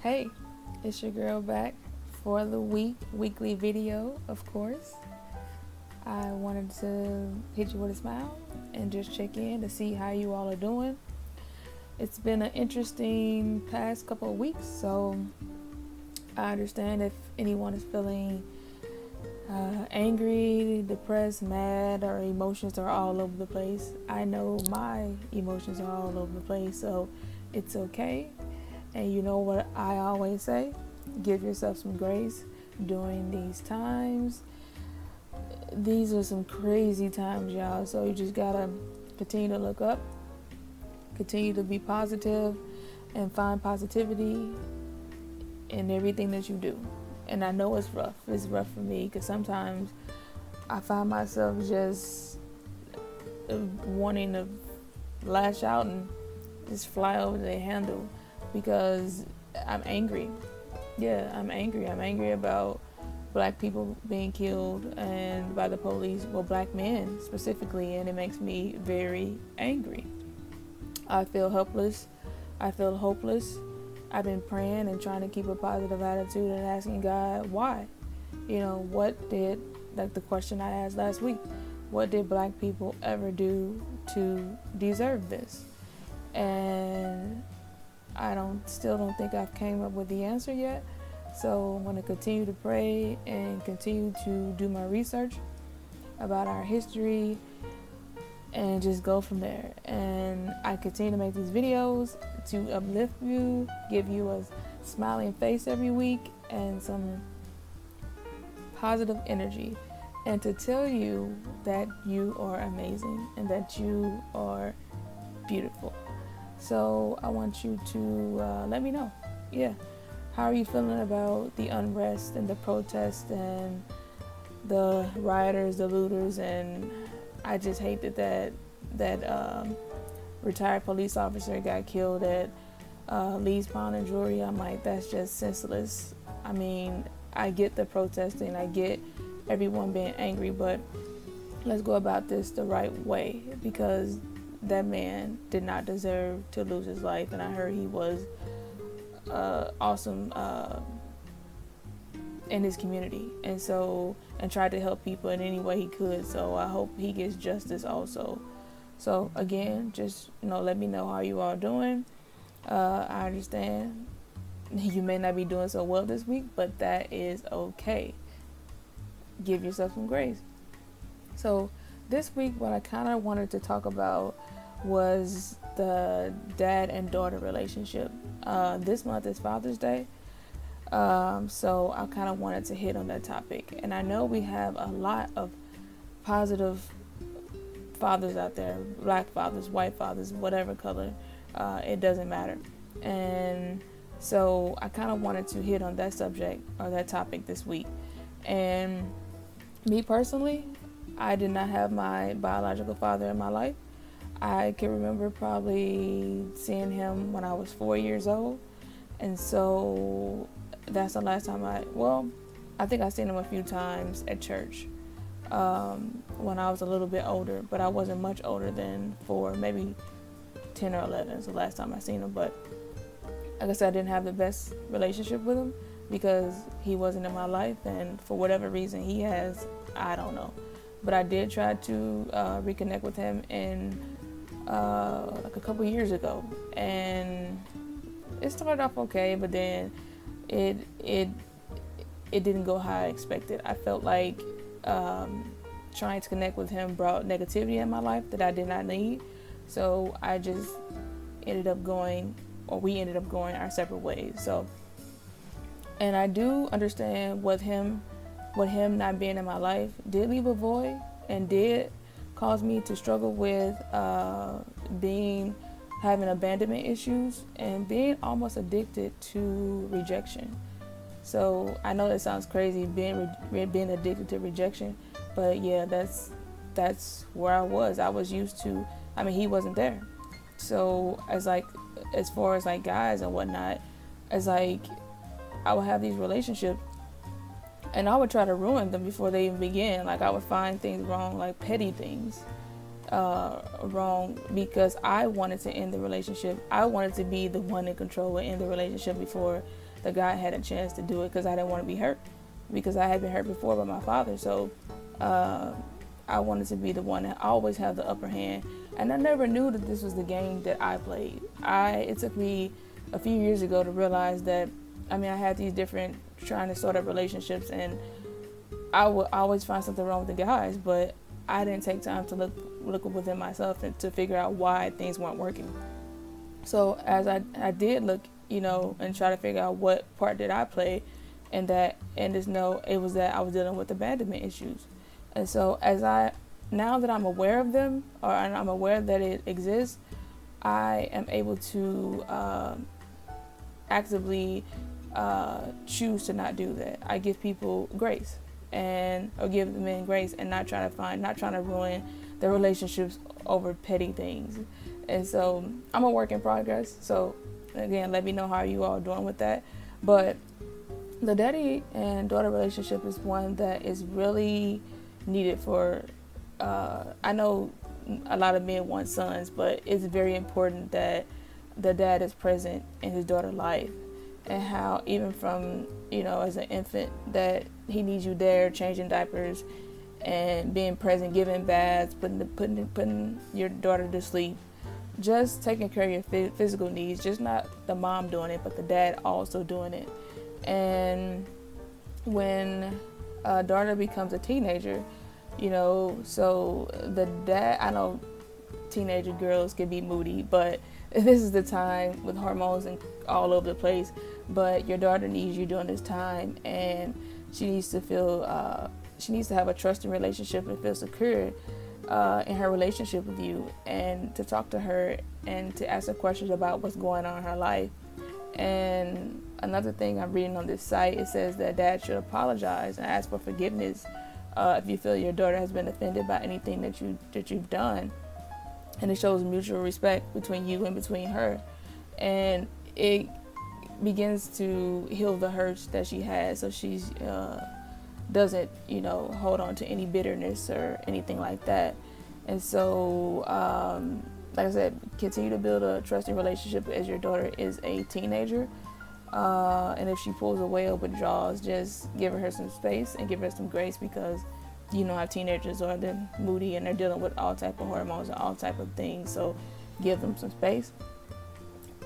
Hey, it's your girl back for the weekly video, of course. I wanted to hit you with a smile and just check in to see how you all are doing. It's been an interesting past couple of weeks, so I understand if anyone is feeling angry, depressed, mad, or emotions are all over the place. I know my emotions are all over the place, so it's okay. And you know what I always say? Give yourself some grace during these times. These are some crazy times, y'all. So you just gotta continue to look up, continue to be positive, and find positivity in everything that you do. And I know it's rough. It's rough for me because sometimes I find myself just wanting to lash out and just fly over the handle because I'm angry. Yeah, I'm angry. I'm angry about black people being killed and by the police, well, black men specifically, and it makes me very angry. I feel helpless. I feel hopeless. I've been praying and trying to keep a positive attitude and asking God why. What did, like the question I asked last week, what did black people ever do to deserve this? And still don't think I've came up with the answer yet. So I'm going to continue to pray and continue to do my research about our history and just go from there. And I continue to make these videos to uplift you, give you a smiling face every week and some positive energy, and to tell you that you are amazing and that you are beautiful. So I want you to let me know. Yeah. How are you feeling about the unrest and the protests and the rioters, the looters? And I just hate that retired police officer got killed at Lee's Pond and Drury. I'm like, that's just senseless. I mean, I get the protesting, I get everyone being angry, but let's go about this the right way, because that man did not deserve to lose his life. And I heard he was awesome in his community, and tried to help people in any way he could. So I hope he gets justice also. So again, just let me know how you all doing. I understand you may not be doing so well this week, but that is okay. Give yourself some grace. So this week, what I kind of wanted to talk about was the dad and daughter relationship. This month is Father's Day, so I kind of wanted to hit on that topic. And I know we have a lot of positive fathers out there, black fathers, white fathers, whatever color, it doesn't matter. And so I kind of wanted to hit on that subject or that topic this week. And me personally, I did not have my biological father in my life. I can remember probably seeing him when I was 4 years old. And so that's the last time I think I've seen him a few times at church when I was a little bit older, but I wasn't much older than 4, maybe 10 or 11 is the last time I seen him. But like I said, I didn't have the best relationship with him because he wasn't in my life, and for whatever reason he has, I don't know. But I did try to reconnect with him in like a couple years ago, and it started off okay, but then it didn't go how I expected. I felt like trying to connect with him brought negativity in my life that I did not need. So I just we ended up going our separate ways. So, and I do understand what him not being in my life did leave a void and did cause me to struggle with having abandonment issues and being almost addicted to rejection. So I know that sounds crazy, being addicted to rejection, but yeah, that's where I was. I was used to. I mean, he wasn't there. So as far as like guys and whatnot, I would have these relationships and I would try to ruin them before they even begin. Like I would find things wrong, like petty things wrong, because I wanted to end the relationship. I wanted to be the one in control and end the relationship before that God had a chance to do it, because I didn't want to be hurt, because I had been hurt before by my father. So I wanted to be the one that always had the upper hand. And I never knew that this was the game that I played. It took me a few years ago to realize that, I had these different trying to sort of relationships, and I would always find something wrong with the guys, but I didn't take time to look within myself and to figure out why things weren't working. So as I did look, and try to figure out what part did I play, and just know it was that I was dealing with abandonment issues. And so now that I'm aware of them, or I'm aware that it exists, I am able to actively choose to not do that. I give people grace, or give the men grace, and not trying to ruin their relationships over petty things. And so I'm a work in progress. So again, let me know how you all doing with that. But the daddy and daughter relationship is one that is really needed for, I know a lot of men want sons, but it's very important that the dad is present in his daughter's life, and how even from, as an infant, that he needs you there, changing diapers and being present, giving baths, putting your daughter to sleep, just taking care of your physical needs, just not the mom doing it, but the dad also doing it. And when a daughter becomes a teenager, so the dad, I know teenager girls can be moody, but this is the time with hormones and all over the place. But your daughter needs you during this time, and she needs to feel, she needs to have a trusting relationship and feel secure in her relationship with you, and to talk to her and to ask her questions about what's going on in her life. And another thing I'm reading on this site, it says that dad should apologize and ask for forgiveness if you feel your daughter has been offended by anything that you've done. And it shows mutual respect between you and between her, and it begins to heal the hurts that she has, so she's doesn't hold on to any bitterness or anything like that. And so like I said, continue to build a trusting relationship as your daughter is a teenager, and if she pulls away or withdraws, just give her some space and give her some grace, because how teenagers are, they're moody and they're dealing with all type of hormones and all type of things. So give them some space.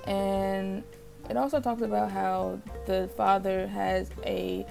And it also talks about how the father has a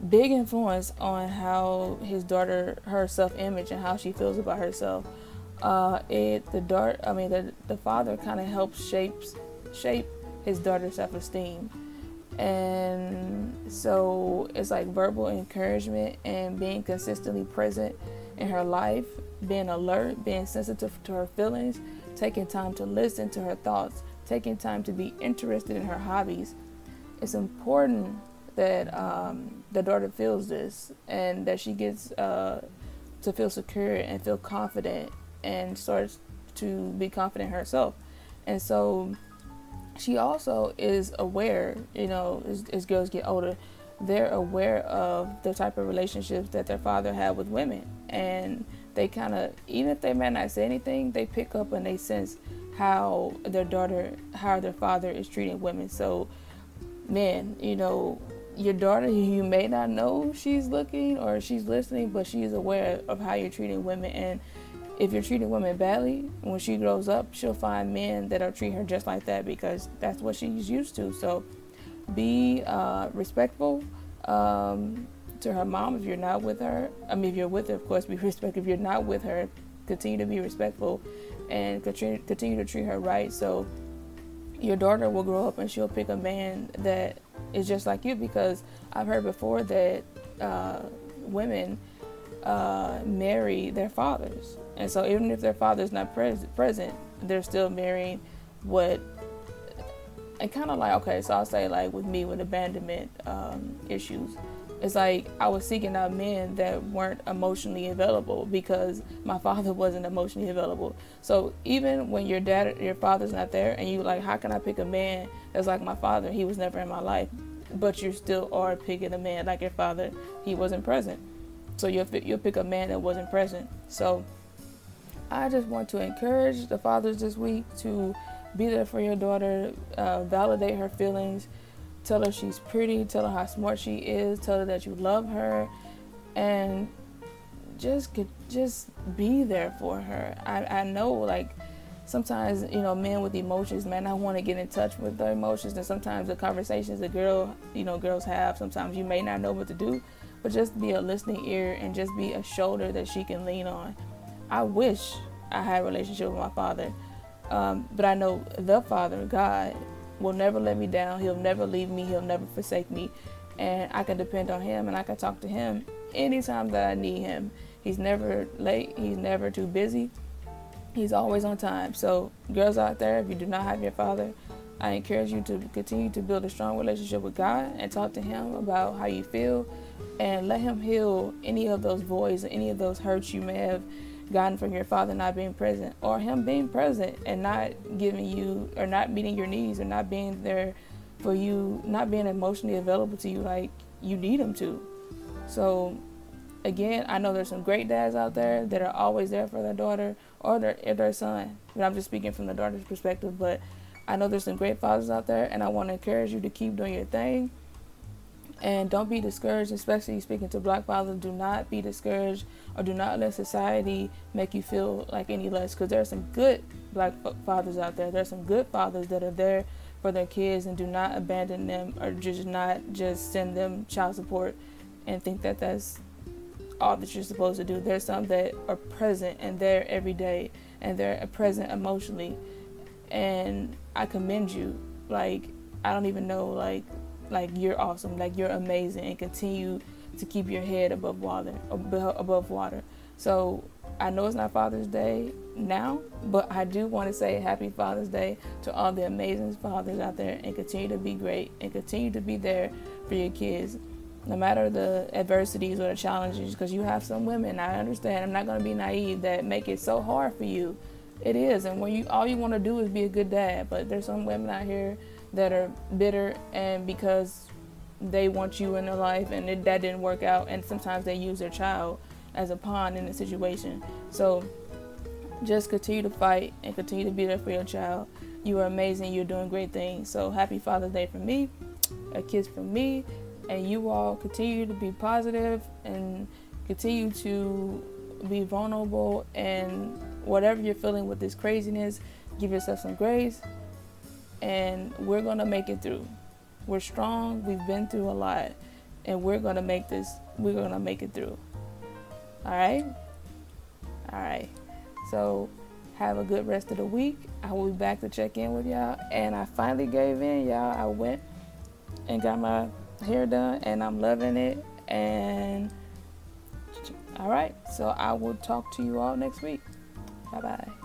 big influence on how his daughter, her self-image and how she feels about herself. The father kind of helps shape his daughter's self-esteem. And so it's like verbal encouragement and being consistently present in her life, being alert, being sensitive to her feelings, taking time to listen to her thoughts, taking time to be interested in her hobbies. It's important that the daughter feels this, and that she gets to feel secure and feel confident and starts to be confident herself. And so she also is aware, as girls get older, they're aware of the type of relationships that their father had with women. And they kind of, even if they may not say anything, they pick up and they sense how their father is treating women. So, men, your daughter, you may not know she's looking or she's listening, but she's aware of how you're treating women. And if you're treating women badly, when she grows up, she'll find men that'll treat her just like that, because that's what she's used to. So be respectful to her mom if you're not with her. If you're with her, of course, be respectful. If you're not with her, continue to be respectful and continue to treat her right. So your daughter will grow up and she'll pick a man that is just like you, because I've heard before that women marry their fathers. And so even if their father's not present, they're still marrying and kind of like, okay, so I'll say like with me with abandonment issues, it's like I was seeking out men that weren't emotionally available because my father wasn't emotionally available. So even when your father's not there and you like, how can I pick a man that's like my father? He was never in my life. But you still are picking a man like your father. He wasn't present. So you'll pick a man that wasn't present. So I just want to encourage the fathers this week to be there for your daughter, validate her feelings, Tell her she's pretty. Tell her how smart she is. Tell her that you love her, and just be there for her. I know, like, sometimes, men with emotions, man, I want to get in touch with their emotions, and sometimes the conversations that girls have, sometimes you may not know what to do, but just be a listening ear and just be a shoulder that she can lean on. I wish I had a relationship with my father, but I know the Father, God, will never let me down. He'll never leave me. He'll never forsake me, and I can depend on him, and I can talk to him anytime that I need him. He's never late. He's never too busy. He's always on time. So girls out there, if you do not have your father, I encourage you to continue to build a strong relationship with God and talk to him about how you feel, and let him heal any of those voids, any of those hurts you may have gotten from your father not being present, or him being present and not giving you, or not meeting your needs, or not being there for you, not being emotionally available to you like you need him to. So again, I know there's some great dads out there that are always there for their daughter or their son. But I'm just speaking from the daughter's perspective. But I know there's some great fathers out there, and I want to encourage you to keep doing your thing. And don't be discouraged, especially speaking to black fathers. Do not be discouraged, or do not let society make you feel like any less, because there are some good black fathers out there. There are some good fathers that are there for their kids and do not abandon them, or just send them child support and think that that's all that you're supposed to do. There's some that are present and there every day, and they're present emotionally, and I commend you. Like, I don't even know, like you're awesome, like you're amazing, and continue to keep your head above water. So I know it's not Father's Day now, but I do want to say happy Father's Day to all the amazing fathers out there, and continue to be great and continue to be there for your kids, no matter the adversities or the challenges, because you have some women, I understand, I'm not going to be naive, that make it so hard for you. It is, and when all you want to do is be a good dad, but there's some women out here that are bitter, and because they want you in their life and that didn't work out, and sometimes they use their child as a pawn in the situation. So just continue to fight and continue to be there for your child. You are amazing. You're doing great things. So happy Father's Day from me, a kiss from me, and you all continue to be positive and continue to be vulnerable, and whatever you're feeling with this craziness, give yourself some grace, and we're going to make it through. We're strong. We've been through a lot, and we're going to make it through. All right. So have a good rest of the week. I will be back to check in with y'all, and I finally gave in, y'all. I went and got my hair done, and I'm loving it. And all right, so I will talk to you all next week. Bye-bye.